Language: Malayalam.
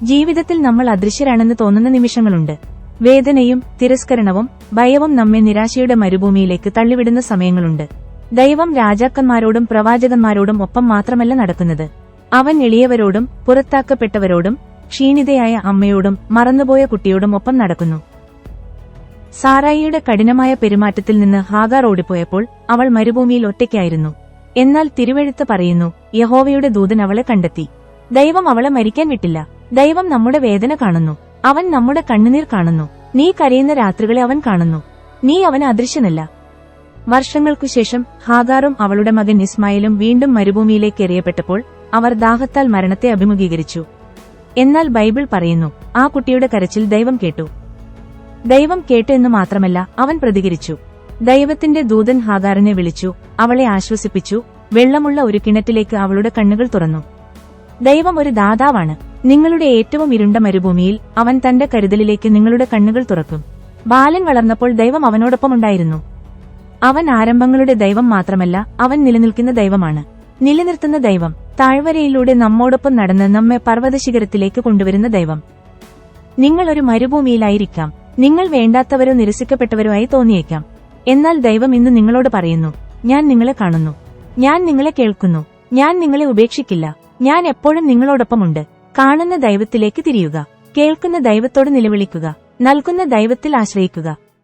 ജീവിതത്തിൽ നമ്മൾ അദൃശ്യരാണെന്ന് തോന്നുന്ന നിമിഷങ്ങളുണ്ട്. വേദനയും തിരസ്കരണവും ഭയവും നമ്മെ നിരാശയുടെ മരുഭൂമിയിലേക്ക് തള്ളിവിടുന്ന സമയങ്ങളുണ്ട്. ദൈവം രാജാക്കന്മാരോടും പ്രവാചകന്മാരോടും ഒപ്പം മാത്രമല്ല നടക്കുന്നത്. അവൻ എളിയവരോടും പുറത്താക്കപ്പെട്ടവരോടും ക്ഷീണിതയായ അമ്മയോടും മറന്നുപോയ കുട്ടിയോടും ഒപ്പം നടക്കുന്നു. സാറായിയുടെ കഠിനമായ പെരുമാറ്റത്തിൽ നിന്ന് ഹാഗാർ ഓടിപ്പോയപ്പോൾ അവൾ മരുഭൂമിയിൽ ഒറ്റയ്ക്കായിരുന്നു. എന്നാൽ തിരുവെഴുത്ത് പറയുന്നു, യഹോവയുടെ ദൂതൻ അവളെ കണ്ടെത്തി. ദൈവം അവളെ മരിക്കാൻ വിട്ടില്ല. ദൈവം നമ്മുടെ വേദന കാണുന്നു. അവൻ നമ്മുടെ കണ്ണുനീർ കാണുന്നു. നീ കരയുന്ന രാത്രികളെ അവൻ കാണുന്നു. നീ അവന് അദൃശ്യനല്ല. വർഷങ്ങൾക്കുശേഷം ഹാഗാറും അവളുടെ മകൻ ഇസ്മായിലും വീണ്ടും മരുഭൂമിയിലേക്ക് എറിയപ്പെട്ടപ്പോൾ അവർ ദാഹത്താൽ മരണത്തെ അഭിമുഖീകരിച്ചു. എന്നാൽ ബൈബിൾ പറയുന്നു, ആ കുട്ടിയുടെ കരച്ചിൽ ദൈവം കേട്ടു. ദൈവം കേട്ടു എന്ന് മാത്രമല്ല, അവൻ പ്രതികരിച്ചു. ദൈവത്തിന്റെ ദൂതൻ ഹാഗാറിനെ വിളിച്ചു, അവളെ ആശ്വസിപ്പിച്ചു. വെള്ളമുള്ള ഒരു കിണറ്റിലേക്ക് അവളുടെ കണ്ണുകൾ തുറന്നു. ദൈവം ഒരു ദാതാവാണ്. നിങ്ങളുടെ ഏറ്റവും ഇരുണ്ട മരുഭൂമിയിൽ അവൻ തന്റെ കരുതലിലേക്ക് നിങ്ങളുടെ കണ്ണുകൾ തുറക്കും. ബാലൻ വളർന്നപ്പോൾ ദൈവം അവനോടൊപ്പമുണ്ടായിരുന്നു. അവൻ ആരംഭങ്ങളുടെ ദൈവം മാത്രമല്ല, അവൻ നിലനിൽക്കുന്ന ദൈവമാണ്. നിലനിർത്തുന്ന ദൈവം, താഴ്വരയിലൂടെ നമ്മോടൊപ്പം നടന്ന് നമ്മെ പർവ്വതശിഖരത്തിലേക്ക് കൊണ്ടുവരുന്ന ദൈവം. നിങ്ങൾ ഒരു മരുഭൂമിയിലായിരിക്കാം. നിങ്ങൾ വേണ്ടാത്തവരോ നിരസിക്കപ്പെട്ടവരോ ആയി തോന്നിയേക്കാം. എന്നാൽ ദൈവം ഇന്ന് നിങ്ങളോട് പറയുന്നു, ഞാൻ നിങ്ങളെ കാണുന്നു. ഞാൻ നിങ്ങളെ കേൾക്കുന്നു. ഞാൻ നിങ്ങളെ ഉപേക്ഷിക്കില്ല. ഞാൻ എപ്പോഴും നിങ്ങളോടൊപ്പമുണ്ട്. കാണുന്ന ദൈവത്തിലേക്ക് തിരിയുക. കേൾക്കുന്ന ദൈവത്തോട് നിലവിളിക്കുക. നൽകുന്ന ദൈവത്തിൽ ആശ്രയിക്കുക.